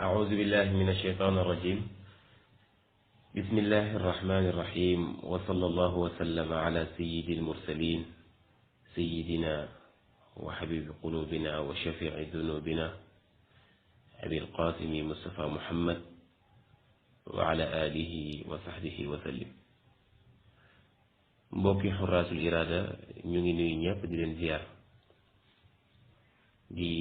أعوذ بالله من الشيطان الرجيم. بسم الله الرحمن الرحيم، وصلى الله وسلم على سيد المرسلين سيدنا وحبيب قلوبنا وشفيع ذنوبنا أبي القاسم مصطفى محمد وعلى آله وصحبه وسلم. mbokki xuraasul iraada ñu ngi nuyu ñëpp di leen ziar di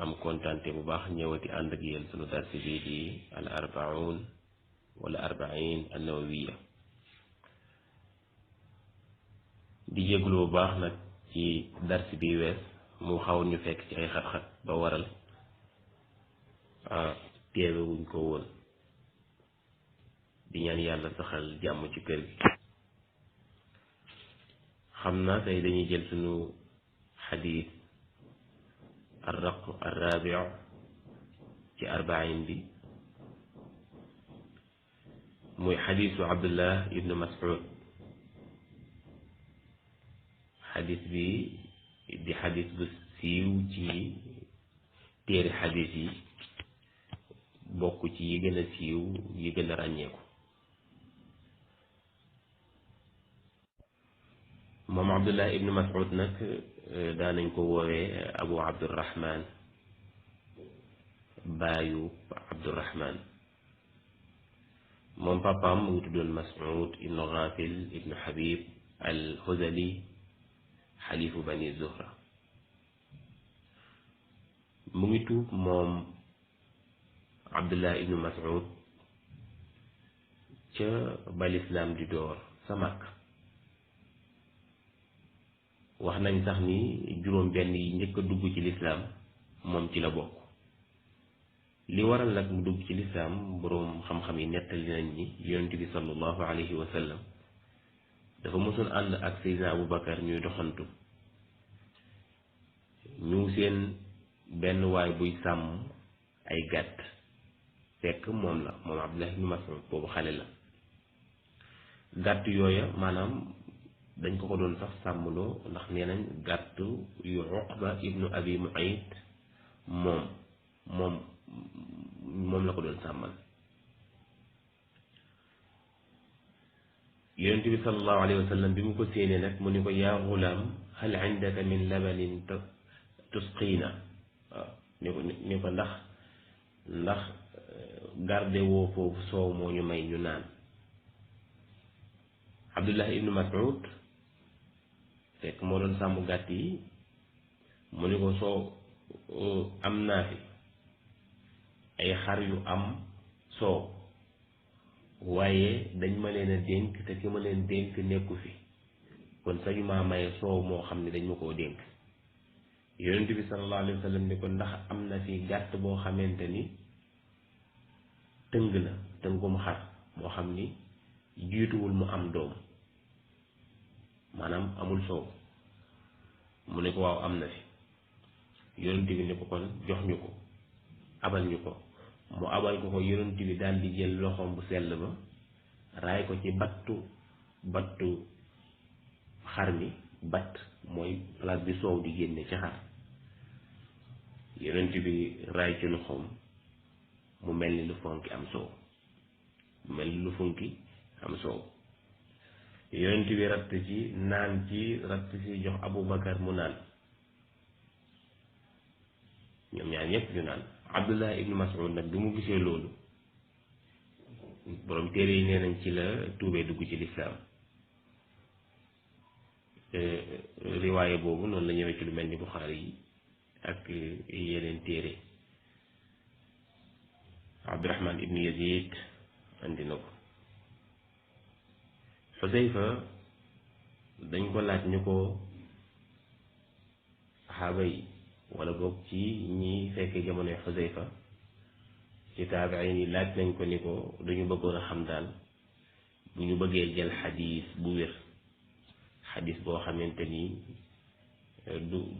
am kontante bu baax ñëwati ànd ak yéen sunu darsi bii di al arbaun wala arbain an nawawiya. di jéglu bu baax nag ci darsi bi wees mu xaw ñu fekk ci ay xat-xat ba waral teewe wuñ ko woon. di ñaan yàlla saxal jàmm ci kër gi. xam naa tey dañuy jël sunu xadiis الرقم الرابع في 40 بي موي حديث عبد الله ابن مسعود. حديث بي دي حديث بسيو تي تيري حديثي بوكو تي يغنا سيو يغنا رانيكو. moom Abdullah ibn Mas'ud nag daanañ ko woowee Abu Abdurrahman, baayu Abdurrahman. moom papaam mu ngi tuddoon Mas'ud ibn Ghafil ibn Habib al-Huzali xalifu bani Zuhra. mu ngi tuub moom Abdullah ibn Mas'ud ca ba lislaam di door sa Makka. wax nañ sax ni juróom benn yi njëkk a dugg ci lislaam moom ci la bokk. li waral nag mu dugg ci lislaam boroom xam-xam yi nettali nañ ni yonent bi sallallahu alayhi wa sallam dafa mësoon ànd ak Seydina Abu Bakar ñuy doxantu, ñu seen benn waay buy sàmm ay gàtt, fekk moom Abdullah ibn Mas'ud boobu xale la. gàtt yooya maanaam dañ ko doon sax sàmmloo ndax nee nañ gàtt yu Uqba ibnu Abi Mu'ayt moom la ko doon sàmmal. yonent bi sallallahu alayhi wa sallam bi mu ko séenee nag mu ni ko yaa gulaam hal indaka min labanin tusqiina. waaw ni ko ndax garde woo foofu soow moo ñu may ñu naan. Abdullah ibnu Mas'ud fekk moo doon sàmm gàtt yi, mu ni ko soo am naa fi ay xar yu am soow, waaye dañ ma leen a dénk te ki ma leen dénk nekku fi, kon sañu maa maye soow moo xam ne dañ ma koo dénk. yonent bi sallallahu alayhi wa sallam ni ko ndax am na fi gàtt boo xamante ni tëng la, tëngum xar boo xam ni jiituwul mu am doom, maanaam amul soow. mu ne ko waaw am na fi. yonent bi ne ko kon jox ñu ko, abal ñu ko. mu abal ko yonent bi daal di jël loxoom bu sell ba raay ko ci battu xar mi. batt mooy place bi soow di génne ci xar. yonent bi raay ci loxoom mu mel ni lu fonki am soow, yonent bi ratt ci naan ci ratt ci jox Abu Bakar mu naan. ñoom ñaar ñëpp ñu naan. Abdullah ibn Mas'ud nag bi mu gisee loolu, borom téere yi nee nañ ci la tuubee dugg ci lislaam. riwaaye boobu noonu la ñëwee ci lu mel ni Buxaari yi ak yeneen téere. Abdurahman ibn Yazid andi na ko. Xuseyfa dañ ko laaj ñu ko saxaaba yi wala boog ci ñi fekkee jamonoy Xuseyfa ci taabiin yi laaj nañ ko ni ko dañu bëggoon a xam daal bu ñu bëggee jël xadiis bu wér, xadiis boo xamante ni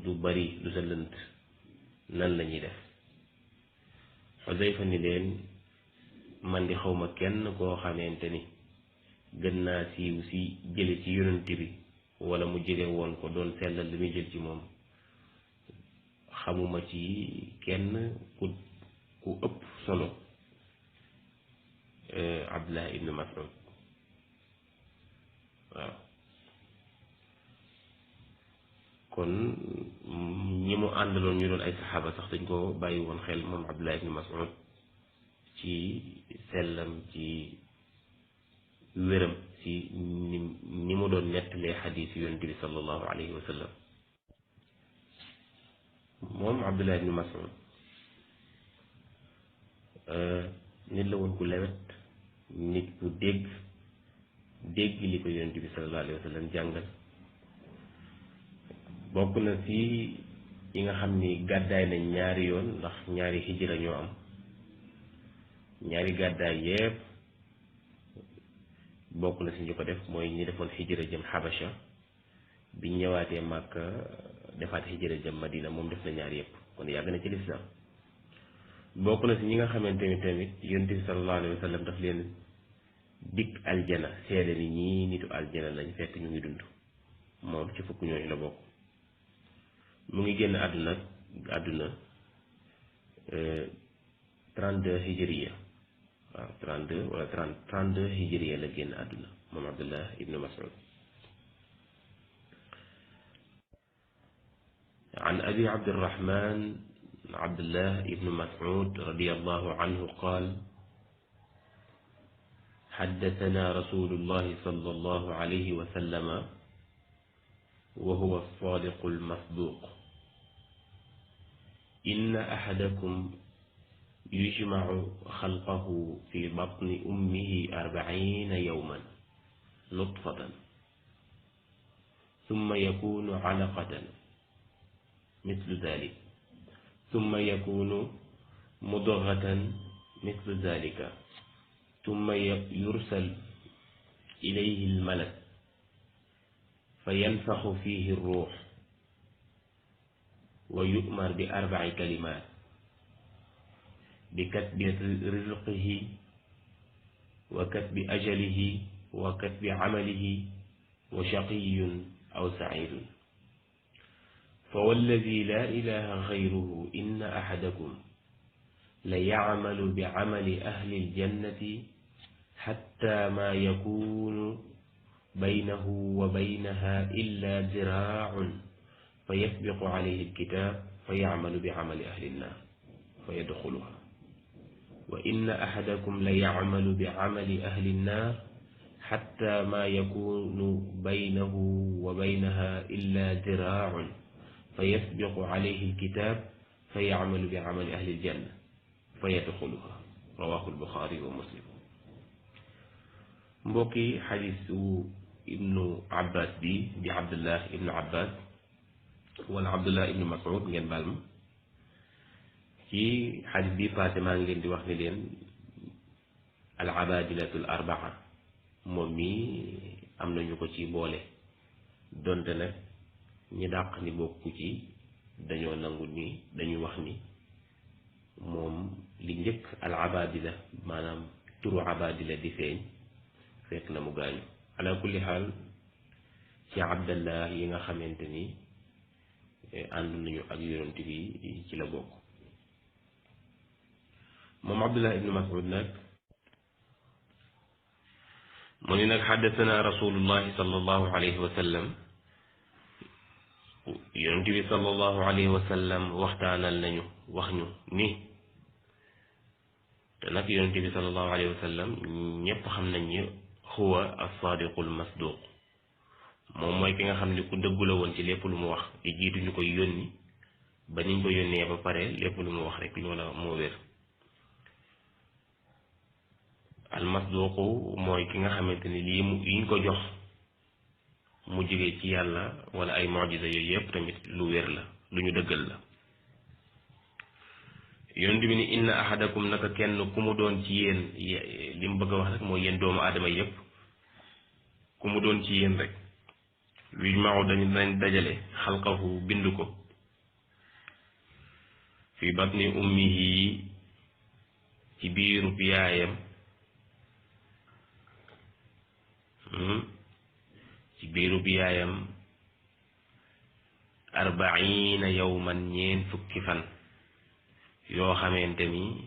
du bari du sa lënt, nan la ñuy def. Xuseyfa ni leen man di xawma kenn koo xamante ni gën naa siiw si jële ci yonent bi wala mu jële woon ko doon sellal li muy jël ci moom. xamuma ci kenn ku ëpp solo Abdullah ibnu Mas'ud waaw kon ñi mu àndaloon ñu doon ay saxaaba sax dañ ko bàyyi woon xel moom Abdullah ibnu Mas'ud ci sellam ci wéram ci ni mu doon nettalee xadiis yonent bi sallallahu alayhi wa sallam moom Abdullah ibnu Mas'ud nit la woon ku lewet nit ku dégg li ko yonent bi sallallahu alayhi wa sallam jàngal bokk na ci yi nga xam ni gàddaay nañ ñaari yoon ndax ñaari hijra ñoo am ñaari gàddaay yépp bokk na ci ñu ko def mooy ñi defoon hijra jëm Habasha biñ ñëwaatee Màkka defaat hijra jëm Madina moom def na ñaar yépp kon yàgg na ci lislaam bokk na ci ñi nga xamante ni tamit yonent bi sallallahu alayhi wa sallam daf leen dikk aljana seede ni ñii nitu aljana lañ fekk ñu ngi dund moom ci fukk ñooñu la bokk mu ngi génn àdduna 32 hijriya waaw 32 wala 32 hijriya la génn àdduna moom Abdullah ibnu Mas'ud an abi abdirahman Abdullah ibnu Mas'ud radiyallahu anhu qaal حدثنا رسول الله صلى الله عليه وسلم وهو الصادق المصدوق إن أحدكم يجمع خلقه في بطن أمه 40 يوما نطفة ثم يكون علقة مثل ذلك ثم يكون مضغة مثل ذلك ثم يرسل إليه الملك فينفخ فيه الروح ويؤمر ب4 كلمات بكتب رزقه وكتب أجله وكتب عمله وشقي أو سعيد فوالذي لا إله غيره إن أحدكم ليعمل بعمل أهل الجنة حتى ما يكون بينه وبينها إلا ذراع فيسبق عليه الكتاب فيعمل بعمل أهل النار فيدخلها وإن أحدكم ليعمل بعمل أهل النار حتى ما يكون بينه وبينها إلا ذراع فيسبق عليه الكتاب فيعمل بعمل أهل الجنة فيدخلها رواه البخاري ومسلم mbokki xadiisu ibnu abbas bi di abdullah ibnu abbas wala abdullah ibnu mas'ud ngeen baal ma ci xadiis bi passé maa ngi leen di wax ni leen al abadilatul arbaa moom mi am nañu ko ci boole donte nag ñi dàq ni bokku ci dañoo nangu ni dañu wax ni moom li njëkk al abadila maanaam turu abadila di feeñ fekk na mu gaañu ala kulli xaal ci abdallah yi nga xamante ni ànd nañu ak yonent bi ci la bokk moom abdullah ibnu mas'ud nag mu ni nag xaddasana rasulullahi sallallahu alayhi wa sallam yonent bi sallallahu alayhi wa sallam waxtaanal nañu wax ñu ni te nag yonent bi sallallahu alayhi wa sallam ñépp xam nañ ni huwa as-sadiqul masduq moom mooy ki nga xam ne ku dëggu la woon ci lépp lu mu wax di jiitu ñu koy yónni ba niñ ko yónnee ba pare lépp lu mu wax rek loola moo wér al masduqu mooy ki nga xamante ni lii yiñ ko jox mu jógee ci yàlla wala ay mu'jiza yooyu yëpp tamit lu wér la lu ñu dëggal la yonent bi ni inna ahadakum naka kenn ku mu doon ci yéen li mu bëgg a wax rek mooy yéen doomu aadama yépp ku mu doon ci yéen rek yujma'u dañ dajale xalqahu bind ko fi batni ummihi ci biiru yaayam ci biiru yaayam 40 yawman ñeen fukki fan yoo xamante ni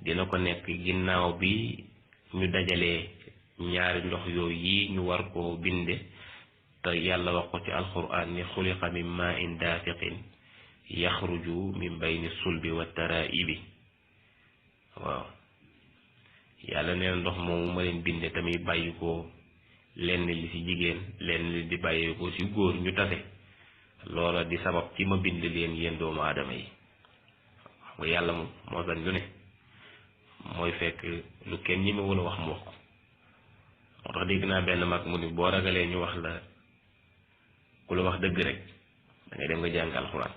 dina ko nekk ginnaaw bi ñu dajalee ñaari ndox yooyu yi ñu war koo binde te yàlla wax ko ci alquran ni xuliqa min maa in daafiqin yaxruju min bayni sulbi wa taraibi waaw yàlla nee na ndox moomu ma leen binde tamit bàyyi ko lenn li ci jigéen lenn li di bàyyi ko ci góor ñu tase loola di sabab ci ma bind leen yéen doomu aadama yi xam nga yàlla moom moo sañ lu ne mooy fekk lu kenn ñi ma wala wax mu wax ko moo tax dégg naa benn mag mu ni boo ragalee ñu wax la ku la wax dëgg rek da ngay dem nga jàng alxuraan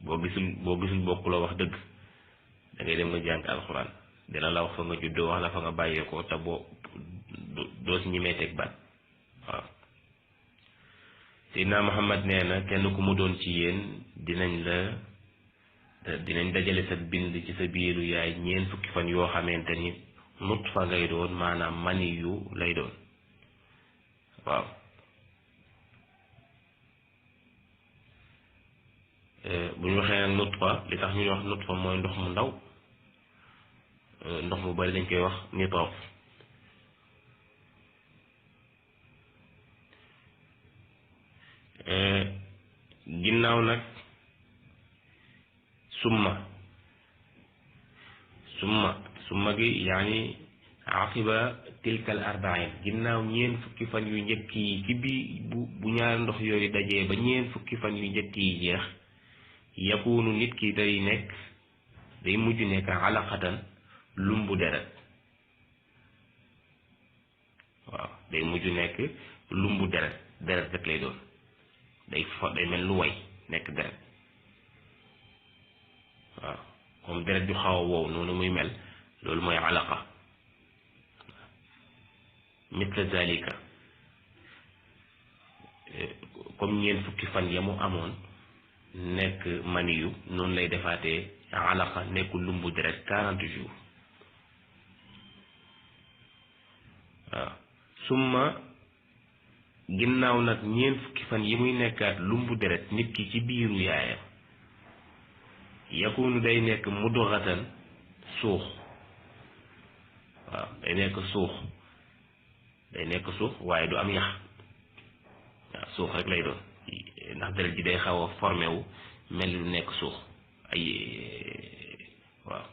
boo gisul boo ku la wax dëgg da ngay dem nga jàng alxuraan dina la wax fa nga juddoo wax la fa nga bàyyeekoo te boo doo si ñemee teg baat waaw Seydina Muhammad nee na kenn ku mu doon ci yéen dinañ dajale sa bind ci sa biiru yaay ñeent fukki fan yoo xamante ni nutfa ngay doon maanaam mani yu lay doon waaw bu ñu waxee nag nutfa li tax ñuy wax nutfa mooy ndox mu ndaw ndox mu bari dañ koy wax nitoof ginnaaw nag summa gi yaani aqiba tilkal arbain ginnaaw ñeen fukki fan yu njëkk yi ci bii bu ñaari ndox yooyu dajee ba ñeen fukki fan yu njëkk yi jeex yakunu nit ki day mujj nekk alaqatan lumbu deret waaw day mujj nekk lumbu deret rek lay doon day mel lu way nekk deret waaw comme deret ju xaw a wow noonu muy mel loolu mooy alaqa mitla zalika comme ñeent fukki fan ya mu amoon nekk maniyu noonu lay defaatee alaqa nekk lumbu deret 40 jours waaw summa ginnaaw nag ñeent fukki fan yi muy nekkaat lumbu deret nit ki ci biiru yaayam yakunu day nekk mudghatan suux waaw day nekk suux waaye du am yax waaw suux rek lay doon ndax deret ji day xaw a formé wu mel lu nekk suux ay waaw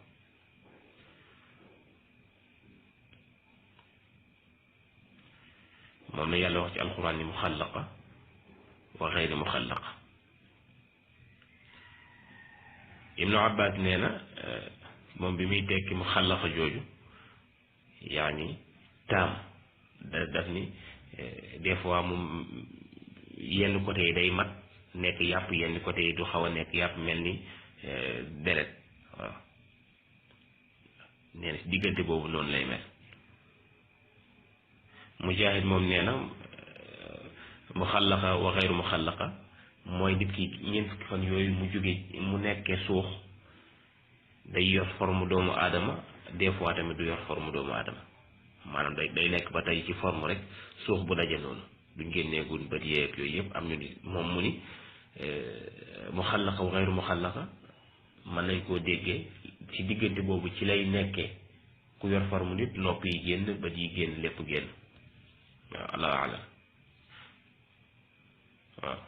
moom la yàlla wax ci alxuraan ni muxallaqa wa xeyri muxallaqa ibnu abbas nee na moom bi muy tekki muxallaqa jooju yaani taam daf ni des fois moom yenn côté yi day mat nekk yàpp yenn côté yi du xaw a nekk yàpp mel ni deret waaw nee na si diggante boobu noonu lay mel Mujaahid moom nee na muxallaqa wa xeyru muxallaqa mooy nit ki ñeent fukki fan yooyu mu nekkee suux day yor forme doomu aadama des fois tamit du yor forme doomu aadama maanaam day nekk ba tey ci forme rek suux bu daje noonu duñ génneegun bët yeeg yooyu yëpp am ñu ni moom mu ni muxallaqa wa xeyru muxallaqa mën nañ koo déggee ci diggante boobu ci lay nekkee ku yor forme nit nopp yi génn bët yi génn lépp génn waaw allahu alam waaw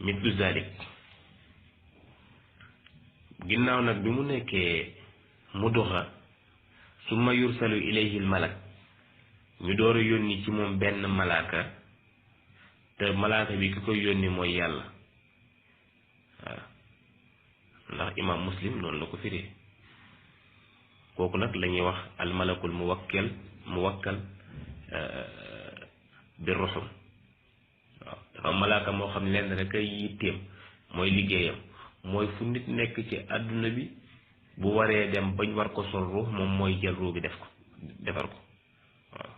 mitlu zalik ginnaaw nag bi mu nekkee mudxa summa yursalu ilayhi al malak ñu door a yónni ci moom benn malaaka te malaaka bi ki koy yónni mooy yàlla waaw ndax imam muslim noonu la ko firee kooku nag la ñuy wax al malakul muwakkal bi ruxum waaw dafa malaaka moo xam ne lenn rek ay yitteem mooy liggéeyam mooy fu nit nekk ci àdduna bi bu waree dem bañ war ko sol ruux moom mooy jël ruux bi defar ko waaw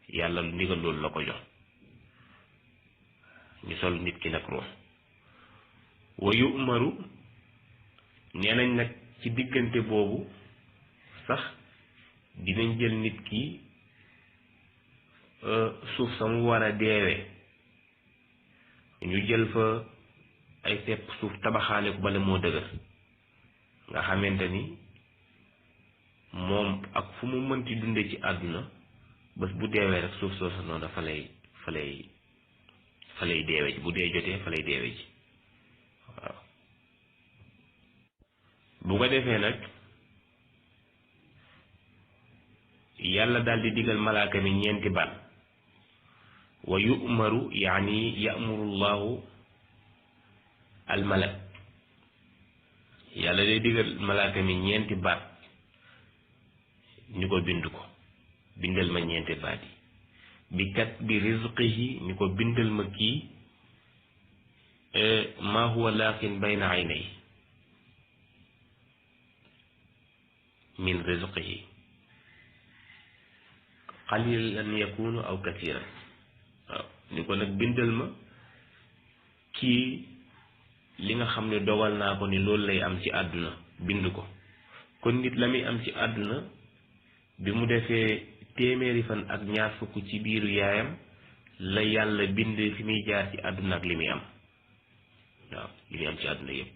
yàlla lu ndigal loolu la ko jox ñu sol nit ki nag ruux wa yu'maru nee nañ nag ci diggante boobu sax dinañ jël nit ki suuf sa mu war a deewee ñu jël fa ay sepp suuf tabaxaale ko bala moo dëgër nga xamante ni moom ak fu mu mënti dunde ci àdduna bés bu deewee rek suuf soosa noonu fa lay deewe ji bu dee jotee fa lay deewe ji waaw bu ko defee nag yàlla daal di digal malaaka mi ñeenti baat wa yu'maru yaani ya'muru llahu al malak yàlla day digal malaaka mi ñeenti baat ni ko bind ko bindal ma ñeenti baat yi bi kat bi rizqihi ni ko bindal ma kii ma huwa laaqin bayna aynay min rizqihi qalilan yakunu aw kathiran waaw ni ko nag bindal ma kii li nga xam ne dogal naa ko ni loolu lay am ci àdduna bind ko kon nit la muy am ci àdduna bi mu defee téeméeri fan ak ñaar fukk ci biiru yaayam la yàlla bind fi muy jaar ci àdduna ak li muy am waaw li muy am ci àdduna yépp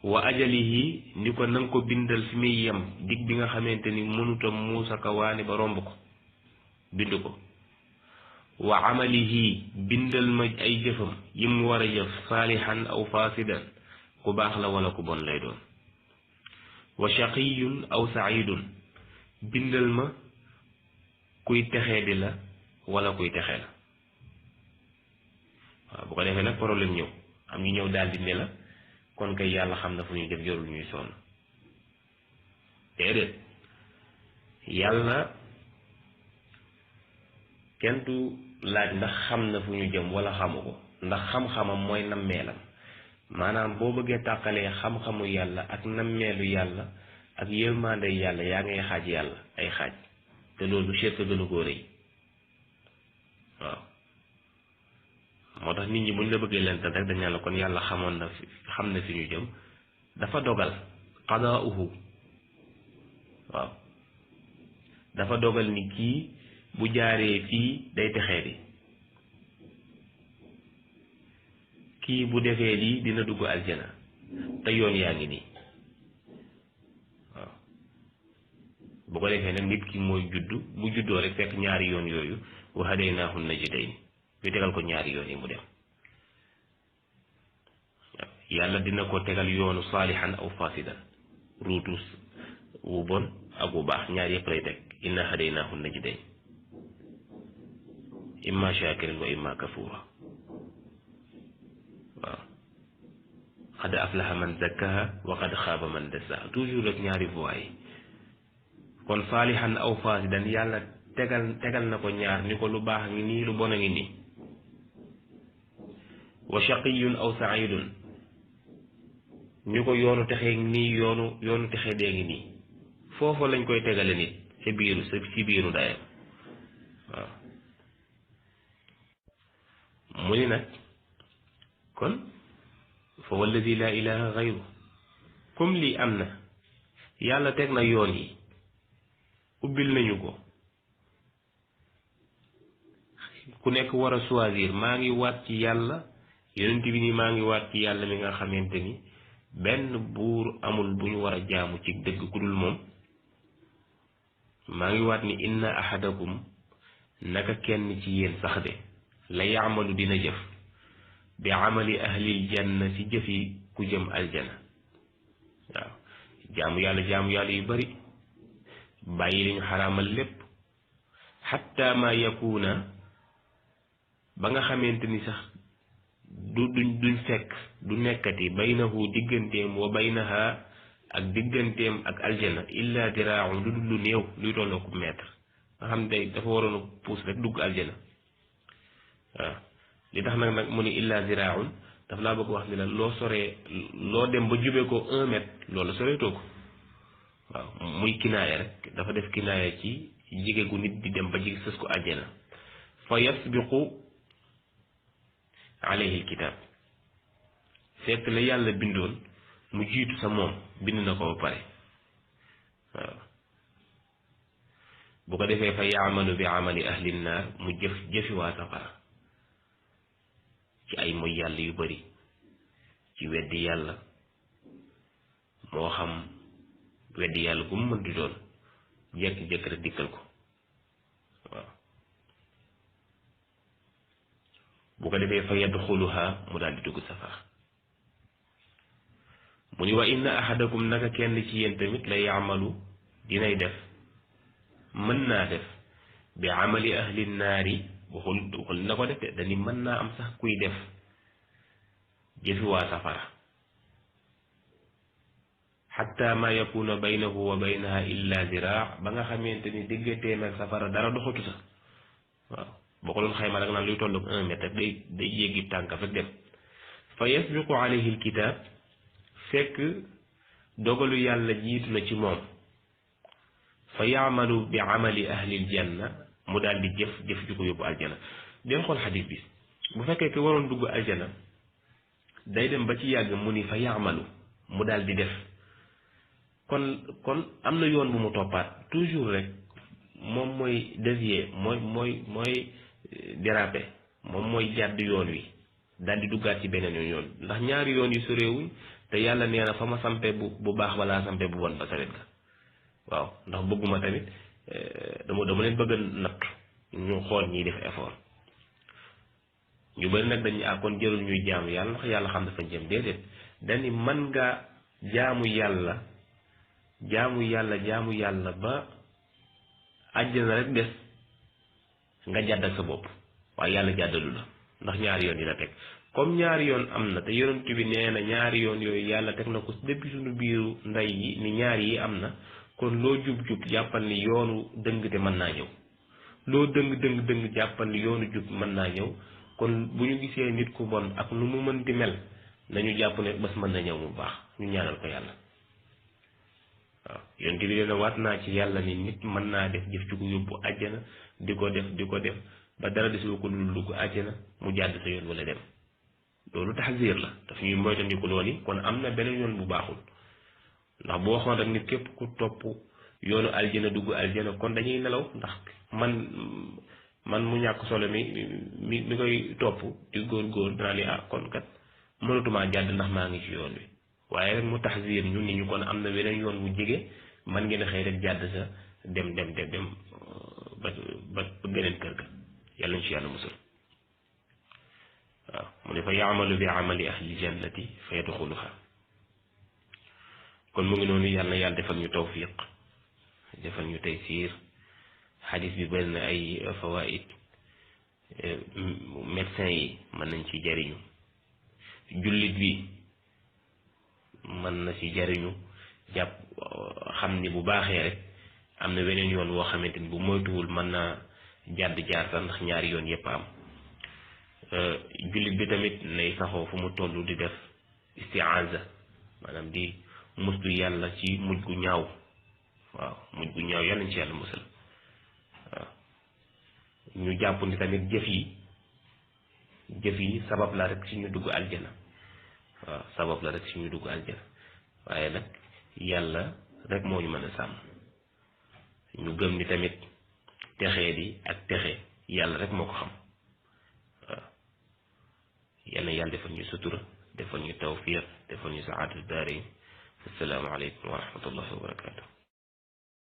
wa ajalihi ni ko nanga ko bindal fi muy yem dig bi nga xamante ni mënuta muusa ka waane ba romb ko bind ko wa amalihi bindal ma ay jëfam yi mu war a jëf saalihan aw faasidan ku baax la wala ku bon lay doon wa shaqiyun aw saidun bindal ma kuy texee di la wala kuy texee la waaw bu ko defee nag problème ñëw am ñu ñëw daal di ne la kon kay yàlla xam na fu ñuy jëm jarul ñuy sonn déedéet yàlla kenn du laaj ndax xam na fu ñu jëm wala xamu ko ndax xam-xamam mooy nammeelam maanaam boo bëggee tàqalee xam-xamu yàlla ak nammeelu yàlla ak yërmande yàlla yaa ngay xaaj yàlla ay xaaj te loolu shirk gënu koo rëy waaw moo tax nit ñi buñ la bëggee leen rek dañ la kon yàlla xamoon na xam na fi ñu jëm dafa dogal qadaa'uhu waaw dafa dogal ni kii bu jaaree fii day texee di kii bu defee lii dina dugg aljana te yoon yaa ngi nii waaw bu ko defee nag nit ki mooy juddu bu juddoo rek fekk ñaari yoon yooyu wa hadaynaahu najdayni ñu tegal ko ñaari yoon yi mu dem waaw yàlla dina ko tegal yoonu saalihan aw fasidan ruutu wu bon ak wu baax ñaar yëpp lay teg inna hadaynaahu najdayni imma shakirin wa imma kafura waaw qad aflaha man zakkaha wa qad xaaba man dassaha toujours rek ñaari voies yi kon saalihan aw fasidan yàlla tegal na ko ñaar ni ko lu baax ngi nii lu bon a ngi nii wa shaqiyun aw saidun ni ko yoonu texee nii yoonu texee dee ngi nii foofu lañ koy tegale nit ci biiru dayam waaw mu ni nag kon fa walladi laa ilaha gayru comme lii am na yàlla teg na yoon yi ubbil nañu ko ku nekk war a choisir maa ngi waat ci yàlla yonent bi ni maa ngi waat ci yàlla mi nga xamante ni benn buur amul bu ñu war a jaamu ci dëgg ku dul moom maa ngi waat ni inna ahadakum naka kenn ci yéen sax de la yaamalu dina jëf bi amali ahlil janna ci jëfi ku jëm aljana waaw jaamu yàlla yu bari bàyyi li ñu xaraamal lépp xatta ma yakuna ba nga xamante ni sax duñ fekk du nekkati baynahu digganteem wa baynaha ak digganteem ak aljana illa diraaun lu dul lu néew luy tolloo ko mètre nga xam ne dafa waroon a puus rek dugg aljana waaw li tax nag mu ni illa ziraaun daf laa bëgg wax ni la loo soree loo dem ba jubee ko 1 mètre loolu soreetoo ko waaw muy kinaaya rek dafa def kinaaya ci jige gu nit di dem ba jig sës ko àjjana fa yasbiqu alayhi alkitab fekk la yàlla bindoon mu jiitu sa moom bind na ko ba pare waaw bu ko defee fa yaamalu bi amali ahli nnaar mu jëfi waa safara ci ay moy yàlla yu bari ci weddi yàlla moo xam weddi yàlla gu mu mën di doon jékki-jékki rek dikkal ko waaw bu ko defee fa yadxuluha mu daal di dugg safara mu ni wa inna ahadakum naka kenn ci yéen tamit la yaamalu dinay def mën naa def bi amali ahli naari waxul na ko def de dañi mën naa am sax kuy def jëfi waa safara xatta ma yakuna baynahu wa baynaha illa ziraa ba nga xamante ni digganteem ak safara dara doxatu sax waaw boo ko doon xayma rek naan luy tollu 1 mètre day yéegi tànk fekk dem fa yasbiqu alayhi alkitab fekk dogalu yàlla jiitu na ci moom fa yaamalu bi amali ahli aljanna mu daal di jëf ju ko yóbbu aljana den xool xadis bi bu fekkee ki waroon dugg aljana day dem ba ci yàgg mu ni fa yaamalu mu daal di def kon am na yoon bu mu toppaat toujours rek moom mooy dévier mooy déraper moom mooy jàdd yoon wi daal di duggaat ci beneen yoon ndax ñaari yoon yu soreewuñ te yàlla nee na fa ma sampe bu baax balaa sampe bu bon ba sawet ga waaw ndax bëgguma tamit dama leen bëgg a natt ñu xool ñiy def effort ñu bari nag dañu kon jërul ñuy jaamu yàlla ndax yàlla xam dafa jëm déedéet dañi mën nga jaamu yàlla ba àjjana rek des nga jàdd ak sa bopp waaye yàlla jàddalu la ndax ñaari yoon yi la teg comme ñaari yoon am na te yonent bi nee na ñaari yoon yooyu yàlla teg na ko depuis suñu biiru ndey yi ni ñaari yi am na kon loo jub-jub jàppal ni yoonu dëng te mën naa ñëw loo dëng jàppal ni yoonu jub mën naa ñëw kon bu ñu gisee nit ku bon ak nu mu mën di mel nañu jàpp ne bés mën na ñëw mu baax ñu ñaanal ko yàlla waaw yonent bi dina waat naa ci yàlla ni nit mën naa def jëf ci ko yóbbu àjjana di ko def ba dara desul ko lu dugg àjjana mu jàdd sa yoon wala dem loolu taxzir la daf ñuy moytandiku lool yi kon am na beneen yoon bu baaxul ndax bu waxoon rek nit képp ku topp yoonu aljana dugg aljana kon dañuy nelaw ndax man mu ñàkk solo mi koy topp di góor dinaa ni kon kat mënatumaa jàdd ndax maa ngi ci yoon wi waaye rek mu taxzir ñun ni ñu kon am na beneen yoon bu jege man ngeen a xëy rek jàdd sa dem ba geneen kër ga yàlla ñu ci yàlla musal waaw mu ne fa yaamalu bi amali ahli jannati fa yadxuluha kon mu ngi noonu yàlla defal ñu tawfiq defal ñu taysiir xadis bi bëri na ay fawaid médecin yi mën nañ ci jariñu jullit bi mën na ci jariñu jàpp xam ni bu baaxee rek am na weneen yoon woo xamante ni bu moytuwul mën naa jàdd jaar sax ndax ñaari yoon yépp am jullit bi tamit nay saxoo fu mu toll di def istiaza maanaam di muslu yàlla ci mujj gu ñaaw waaw mujj gu ñaaw yàlla nañ ci yàlla musal waaw ñu jàpp ni tamit jëf yi sabab la rek si ñu dugg aljana waaw sabab la rek si ñu dugg aljana waaye nag yàlla rek moo ñu mën a sàmm ñu gëm ni tamit texee di ak texe yàlla rek moo ko xam waaw yàlla defal ñu sutura defal ñu tawfiq defal ñu saadatu daarayn assalaamu aleykum wa rahmatullahi wa barakatuh